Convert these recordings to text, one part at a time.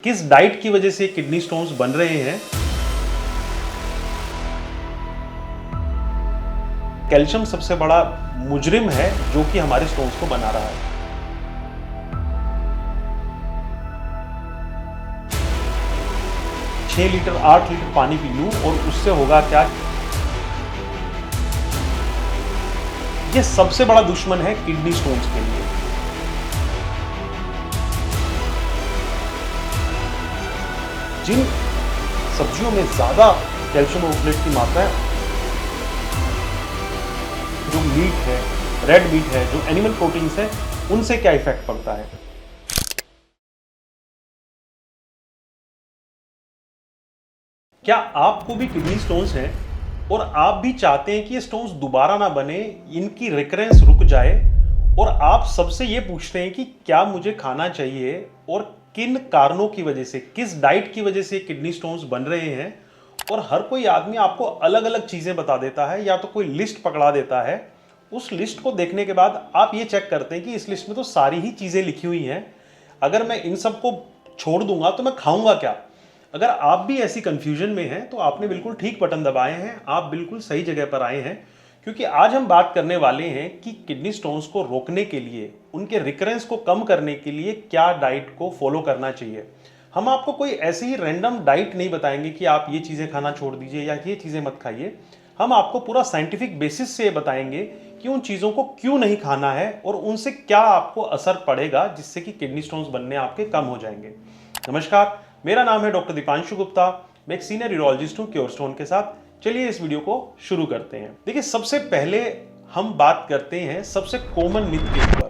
किस डाइट की वजह से किडनी स्टोन्स बन रहे हैं? कैल्शियम सबसे बड़ा मुजरिम है जो कि हमारे स्टोन्स को बना रहा है। छह लीटर 8 लीटर पानी पी लूं और उससे होगा क्या? ये सबसे बड़ा दुश्मन है किडनी स्टोन्स के लिए। जिन सब्जियों में ज्यादा कैल्शियम ऑक्सलेट की मात्रा है, जो मीट है, रेड मीट है, जो एनिमल प्रोटीन्स है, उनसे क्या इफेक्ट पड़ता है? क्या आपको भी किडनी स्टोन्स हैं और आप भी चाहते हैं कि ये स्टोन्स दोबारा ना बने, इनकी रिकरेंस रुक जाए, और आप सबसे ये पूछते हैं कि क्या मुझे खाना चाहिए और किन कारणों की वजह से, किस डाइट की वजह से किडनी स्टोन्स बन रहे हैं? और हर कोई आदमी आपको अलग अलग चीजें बता देता है, या तो कोई लिस्ट पकड़ा देता है। उस लिस्ट को देखने के बाद आप ये चेक करते हैं कि इस लिस्ट में तो सारी ही चीजें लिखी हुई हैं, अगर मैं इन सबको छोड़ दूंगा तो मैं खाऊंगा क्या? अगर आप भी ऐसी कंफ्यूजन में हैं तो आपने बिल्कुल ठीक बटन दबाए हैं, आप बिल्कुल सही जगह पर आए हैं। क्योंकि आज हम बात करने वाले हैं कि किडनी स्टोन्स को रोकने के लिए, उनके रिकरेंस को कम करने के लिए क्या डाइट को फॉलो करना चाहिए। हम आपको कोई ऐसे ही रैंडम डाइट नहीं बताएंगे कि आप ये चीज़ें खाना छोड़ दीजिए या ये चीज़ें मत खाइए। हम आपको पूरा साइंटिफिक बेसिस से बताएंगे कि उन चीज़ों को क्यों नहीं खाना है और उनसे क्या आपको असर पड़ेगा, जिससे कि किडनी स्टोन्स बनने आपके कम हो जाएंगे। नमस्कार, मेरा नाम है डॉक्टर दीपांशु गुप्ता। मैं एक सीनियर यूरोलॉजिस्ट हूं क्योर स्टोन के साथ। चलिए इस वीडियो को शुरू करते हैं। देखिए, सबसे पहले हम बात करते हैं सबसे कॉमन मिथ के ऊपर।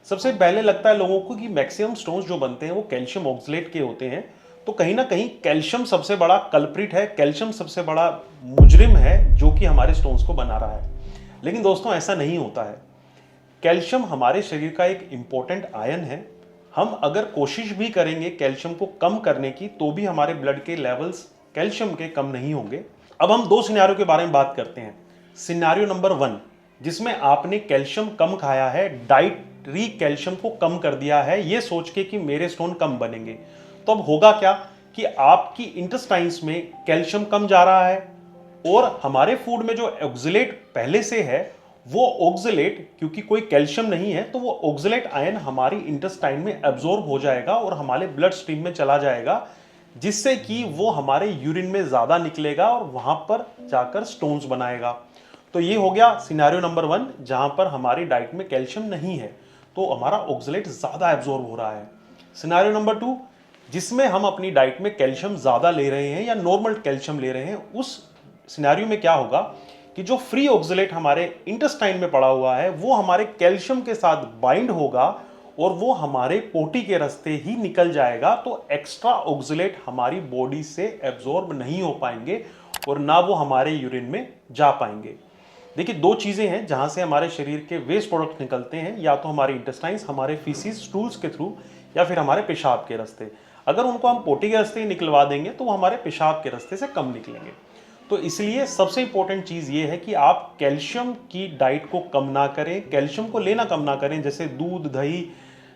सबसे पहले लगता है लोगों को कि मैक्सिमम स्टोन्स जो बनते हैं वो कैल्शियम ऑक्सलेट के होते हैं, तो कहीं ना कहीं कैल्शियम सबसे बड़ा कल्प्रिट है, कैल्शियम सबसे बड़ा मुजरिम है जो कि हमारे स्टोन्स को बना रहा है। लेकिन दोस्तों, ऐसा नहीं होता है। कैल्शियम हमारे शरीर का एक इंपॉर्टेंट आयन है। हम अगर कोशिश भी करेंगे कैल्शियम को कम करने की, तो भी हमारे ब्लड के लेवल्स कैल्शियम के कम नहीं होंगे। अब हम दो सिनेरियो के बारे में बात करते हैं। सिनेरियो नंबर 1, जिसमें आपने कैल्शियम कम खाया है, डाइटरी कैल्शियम को कम कर दिया है, ये सोच के कि मेरे स्टोन कम बनेंगे। तो अब होगा क्या कि आपकी इंटेस्टाइन्स में कैल्शियम कम जा रहा है, और हमारे फूड में जो ऑक्सलेट पहले से है, वो ऑक्सलेट, क्योंकि कोई कैल्शियम नहीं है, तो वो ऑक्सलेट आयन हमारी इंटेस्टाइन में एब्जॉर्ब हो जाएगा और हमारे ब्लड स्ट्रीम में चला जाएगा, जिससे कि वो हमारे यूरिन में ज्यादा निकलेगा और वहां पर जाकर स्टोन्स बनाएगा। तो ये हो गया सिनेरियो नंबर 1, जहां पर हमारी डाइट में कैल्शियम नहीं है, तो हमारा ऑक्सलेट ज्यादा एब्जॉर्ब हो रहा है। सिनेरियो नंबर 2, जिसमें हम अपनी डाइट में कैल्शियम ज्यादा ले रहे हैं या नॉर्मल कैल्शियम ले रहे हैं, उस सिनेरियो में क्या होगा कि जो फ्री ऑक्सलेट हमारे इंटेस्टाइन में पड़ा हुआ है, वो हमारे कैल्शियम के साथ बाइंड होगा और वो हमारे पोटी के रास्ते ही निकल जाएगा। तो एक्स्ट्रा ऑक्सलेट हमारी बॉडी से एब्जॉर्ब नहीं हो पाएंगे और ना वो हमारे यूरिन में जा पाएंगे। देखिए, दो चीजें हैं जहां से हमारे शरीर के वेस्ट प्रोडक्ट निकलते हैं, या तो हमारे इंटेस्टाइन्स, हमारे फीसिस, स्टूल्स के थ्रू, या फिर हमारे पेशाब के रास्ते। अगर उनको हम पोटी के रास्ते ही निकलवा देंगे तो वो हमारे पेशाब के रास्ते से कम निकलेंगे। तो इसलिए सबसे इंपॉर्टेंट चीज ये है कि आप कैल्शियम की डाइट को कम ना करें, कैल्शियम को लेना कम ना करें। जैसे दूध, दही,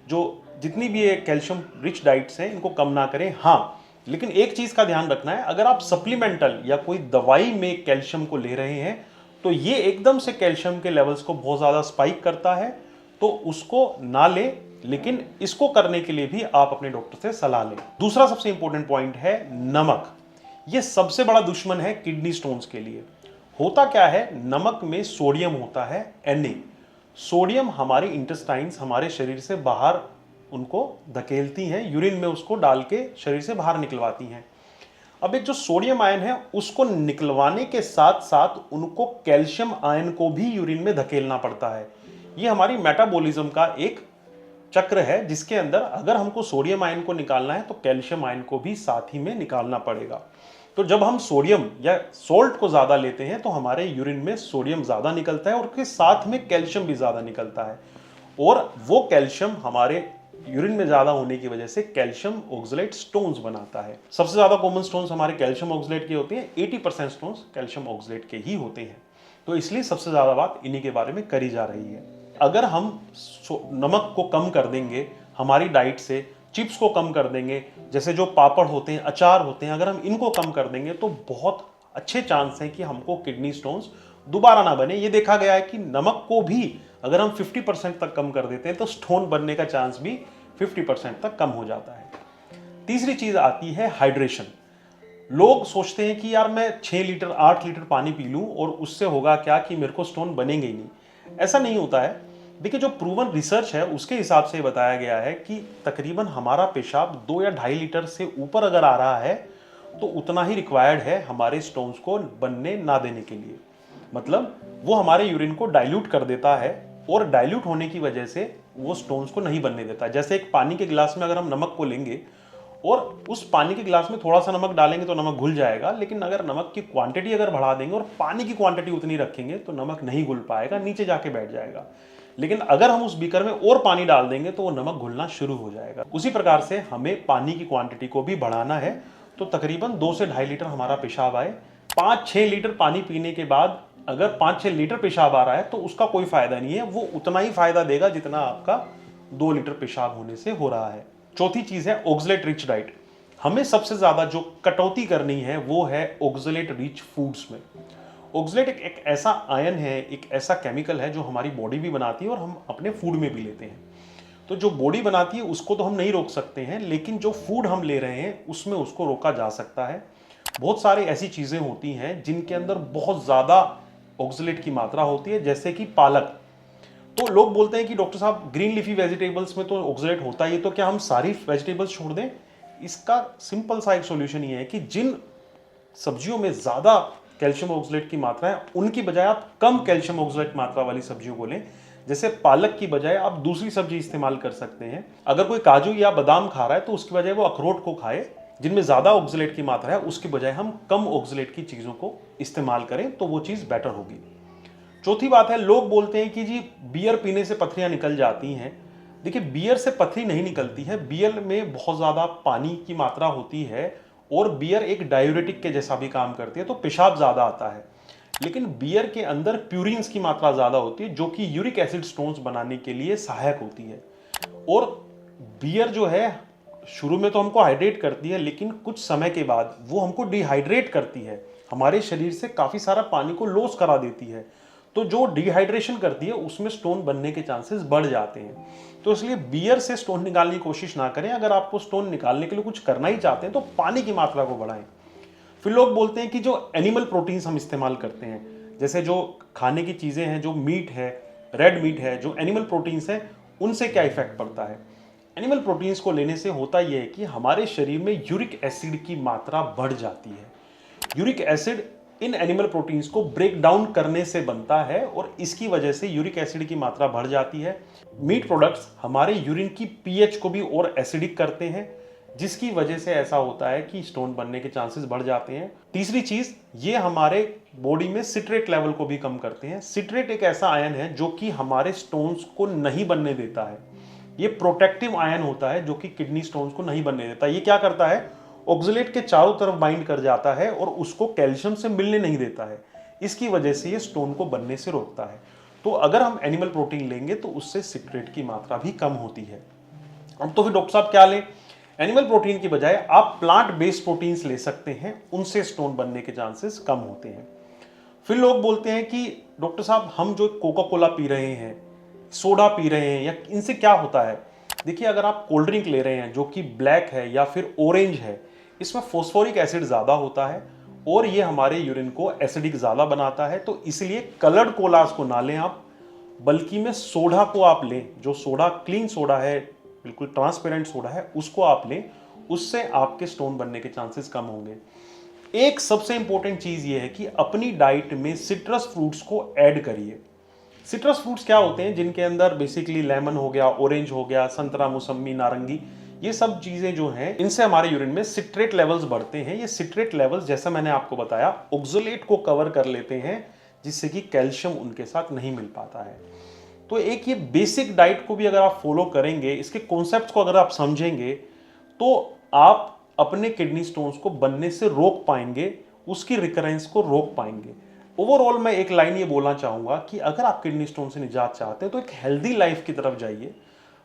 जो जितनी भी ये कैल्शियम रिच डाइट्स हैं, इनको कम ना करें। हाँ, लेकिन एक चीज का ध्यान रखना है, अगर आप सप्लीमेंटल या कोई दवाई में कैल्शियम को ले रहे हैं, तो ये एकदम से कैल्शियम के लेवल्स को बहुत ज्यादा स्पाइक करता है, तो उसको ना ले। लेकिन इसको करने के लिए भी आप अपने डॉक्टर से सलाह लें। दूसरा सबसे इंपॉर्टेंट पॉइंट है नमक। ये सबसे बड़ा दुश्मन है किडनी स्टोन्स के लिए। होता क्या है, नमक में सोडियम होता है, Na। सोडियम हमारी इंटेस्टाइन्स हमारे शरीर से बाहर उनको धकेलती हैं, यूरिन में उसको डाल के शरीर से बाहर निकलवाती हैं। अब एक जो सोडियम आयन है, उसको निकलवाने के साथ साथ उनको कैल्शियम आयन को भी यूरिन में धकेलना पड़ता है। ये हमारी मेटाबॉलिज्म का एक चक्र है, जिसके अंदर अगर हमको सोडियम आयन को निकालना है तो कैल्शियम आयन को भी साथ ही में निकालना पड़ेगा। तो जब हम सोडियम या सोल्ट को ज्यादा लेते हैं तो हमारे यूरिन में सोडियम ज्यादा निकलता है और उसके साथ में कैल्शियम भी ज्यादा निकलता है, और वो कैल्शियम हमारे यूरिन में ज्यादा होने की वजह से कैल्शियम ऑक्सलेट स्टोन्स बनाता है। सबसे ज्यादा कॉमन स्टोन्स हमारे कैल्शियम ऑक्सलेट के होते हैं, 80% स्टोन्स कैल्शियम ऑक्सलेट के ही होते हैं। तो इसलिए सबसे ज्यादा बात इन्हीं के बारे में करी जा रही है। अगर हम नमक को कम कर देंगे हमारी डाइट से, चिप्स को कम कर देंगे, जैसे जो पापड़ होते हैं, अचार होते हैं, अगर हम इनको कम कर देंगे तो बहुत अच्छे चांस हैं कि हमको किडनी स्टोन्स दोबारा ना बने। ये देखा गया है कि नमक को भी अगर हम 50% तक कम कर देते हैं तो स्टोन बनने का चांस भी 50% तक कम हो जाता है। तीसरी चीज आती है हाइड्रेशन। लोग सोचते हैं कि यार मैं 6 लीटर 8 लीटर पानी पी लूं और उससे होगा क्या कि मेरे को स्टोन बनेंगे ही नहीं। ऐसा नहीं होता है। देखिए, जो प्रूवन रिसर्च है उसके हिसाब से बताया गया है कि तकरीबन हमारा पेशाब 2 या 2.5 लीटर से ऊपर अगर आ रहा है तो उतना ही रिक्वायर्ड है हमारे स्टोन्स को बनने ना देने के लिए। मतलब वो हमारे यूरिन को डाइल्यूट कर देता है और डाइल्यूट होने की वजह से वो स्टोन्स को नहीं बनने देता। जैसे एक पानी के गिलास में अगर हम नमक को लेंगे और उस पानी के गिलास में थोड़ा सा नमक डालेंगे तो नमक घुल जाएगा, लेकिन अगर नमक की क्वांटिटी अगर बढ़ा देंगे और पानी की क्वांटिटी उतनी रखेंगे तो नमक नहीं घुल पाएगा, नीचे जाके बैठ जाएगा। लेकिन अगर हम उस बीकर में और पानी डाल देंगे तो वो नमक घुलना शुरू हो जाएगा। उसी प्रकार से हमें पानी की क्वांटिटी को भी बढ़ाना है। तो तकरीबन 2 से 2.5 लीटर हमारा पेशाब आए। 5-6 लीटर पानी पीने के बाद अगर 5-6 लीटर पेशाब आ रहा है तो उसका कोई फायदा नहीं है, वो उतना ही फायदा देगा जितना आपका 2 लीटर पेशाब होने से हो रहा है। चौथी चीज है ऑक्सलेट रिच डाइट। हमें सबसे ज्यादा जो कटौती करनी है वो है ऑक्सलेट रिच फूड्स में। ऑक्सलेट एक ऐसा आयन है, एक ऐसा केमिकल है जो हमारी बॉडी भी बनाती है और हम अपने फूड में भी लेते हैं। तो जो बॉडी बनाती है उसको तो हम नहीं रोक सकते हैं, लेकिन जो फूड हम ले रहे हैं उसमें उसको रोका जा सकता है। बहुत सारी ऐसी चीजें होती हैं जिनके अंदर बहुत ज्यादा ऑक्सलेट की मात्रा होती है, जैसे कि पालक। तो लोग बोलते हैं कि डॉक्टर साहब ग्रीन लीफी वेजिटेबल्स में तो ऑक्सलेट होता है, तो क्या हम सारी वेजिटेबल्स छोड़ दें? इसका सिंपल सा एक सॉल्यूशन ये है कि जिन सब्जियों में ज्यादा कैल्शियम ऑक्सलेट की मात्रा है उनकी बजाय आप कम कैल्शियम ऑक्सलेट मात्रा वाली सब्जियों को लें। जैसे पालक की बजाय आप दूसरी सब्जी इस्तेमाल कर सकते हैं। अगर कोई काजू या बादाम खा रहा है तो उसकी बजाय वो अखरोट को खाए, जिनमें ज्यादा ऑक्सलेट की मात्रा है, उसकी बजाय हम कम ऑक्सलेट की चीजों को इस्तेमाल करें तो वो चीज बेटर होगी। चौथी बात है, लोग बोलते हैं कि जी बियर पीने से पथरियां निकल जाती हैं। देखिए, बियर से पथरी नहीं निकलती है। बियर में बहुत ज्यादा पानी की मात्रा होती है और बियर एक डायूरेटिक के जैसा भी काम करती है, तो पेशाब ज्यादा आता है। लेकिन बियर के अंदर प्यूरिन्स की मात्रा ज्यादा होती है जो कि यूरिक एसिड स्टोन्स बनाने के लिए सहायक होती है। और बियर जो है शुरू में तो हमको हाइड्रेट करती है, लेकिन कुछ समय के बाद वो हमको डिहाइड्रेट करती है, हमारे शरीर से काफी सारा पानी को लॉस करा देती है। तो जो डिहाइड्रेशन करती है उसमें स्टोन बनने के चांसेस बढ़ जाते हैं। तो इसलिए बियर से स्टोन निकालने की कोशिश ना करें। अगर आपको स्टोन निकालने के लिए कुछ करना ही चाहते हैं तो पानी की मात्रा को बढ़ाएं। फिर लोग बोलते हैं कि जो एनिमल प्रोटीन्स हम इस्तेमाल करते हैं, जैसे जो खाने की चीजें हैं, जो मीट है, रेड मीट है, जो एनिमल प्रोटीन्स हैं, उनसे क्या इफेक्ट पड़ता है? एनिमल प्रोटीन्स को लेने से होता यह है कि हमारे शरीर में यूरिक एसिड की मात्रा बढ़ जाती है। Uric acid in animal proteins को ब्रेक डाउन करने से बनता है और इसकी वजह से यूरिक एसिड की मात्रा बढ़ जाती है। मीट प्रोडक्ट्स हमारे यूरिन की पीएच को भी और एसिडिक करते हैं, जिसकी वजह से ऐसा होता है कि स्टोन बनने के चांसेस बढ़ जाते हैं। तीसरी चीज, ये हमारे बॉडी में सिट्रेट लेवल को भी कम करते हैं। सिट्रेट एक ऐसा आयन है जो कि हमारे स्टोन्स को नहीं बनने देता है। ये प्रोटेक्टिव आयन होता है जो कि किडनी स्टोन्स को नहीं बनने देता। ये क्या करता है? ऑक्सलेट के चारों तरफ बाइंड कर जाता है और उसको कैल्शियम से मिलने नहीं देता है। इसकी वजह से ये स्टोन को बनने से रोकता है। तो अगर हम एनिमल प्रोटीन लेंगे तो उससे सिट्रेट की मात्रा भी कम होती है। अब तो फिर डॉक्टर साहब क्या लें? एनिमल प्रोटीन की बजाय आप प्लांट बेस्ड प्रोटीन्स ले सकते हैं, उनसे स्टोन बनने के चांसेस कम होते हैं। फिर लोग बोलते हैं कि डॉक्टर साहब हम जो कोका कोला पी रहे हैं, सोडा पी रहे हैं, या इनसे क्या होता है? देखिए, अगर आप कोल्ड ड्रिंक ले रहे हैं जो कि ब्लैक है या फिर ऑरेंज है, इसमें फॉस्फोरिक एसिड ज्यादा होता है और ये हमारे यूरिन को एसिडिक ज्यादा बनाता है। तो इसलिए कलर्ड कोलास को ना लें आप, बल्कि में सोडा को आप लें। जो सोडा क्लीन सोडा है, बिल्कुल ट्रांसपेरेंट सोडा है, उसको आप लें। उससे आपके स्टोन बनने के चांसेस कम होंगे। एक सबसे इंपॉर्टेंट चीज ये है कि अपनी डाइट में सिट्रस फ्रूट्स को ऐड करिए। सिट्रस फ्रूट्स क्या होते हैं? जिनके अंदर बेसिकली लेमन हो गया, ऑरेंज हो गया, संतरा, मौसम्मी, नारंगी, ये सब चीजें जो हैं, इनसे हमारे यूरिन में सिट्रेट लेवल्स बढ़ते हैं। ये सिट्रेट लेवल्स, जैसा मैंने आपको बताया, ऑक्सलेट को कवर कर लेते हैं, जिससे कि कैल्शियम उनके साथ नहीं मिल पाता है। तो एक ये बेसिक डाइट को भी अगर आप फॉलो करेंगे, इसके कॉन्सेप्ट्स को अगर आप समझेंगे, तो आप अपने किडनी स्टोन्स को बनने से रोक पाएंगे, उसकी रिकरेंस को रोक पाएंगे। ओवरऑल मैं एक लाइन ये बोलना चाहूंगा कि अगर आप किडनी स्टोन से निजात चाहते हैं तो एक हेल्दी लाइफ की तरफ जाइए।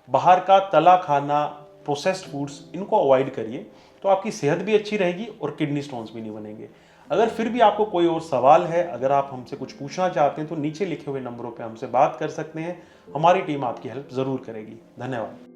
बाहर का तला खाना, प्रोसेस्ड फूड्स, इनको अवॉइड करिए, तो आपकी सेहत भी अच्छी रहेगी और किडनी स्टोन्स भी नहीं बनेंगे। अगर फिर भी आपको कोई और सवाल है, अगर आप हमसे कुछ पूछना चाहते हैं, तो नीचे लिखे हुए नंबरों पे हमसे बात कर सकते हैं। हमारी टीम आपकी हेल्प ज़रूर करेगी। धन्यवाद।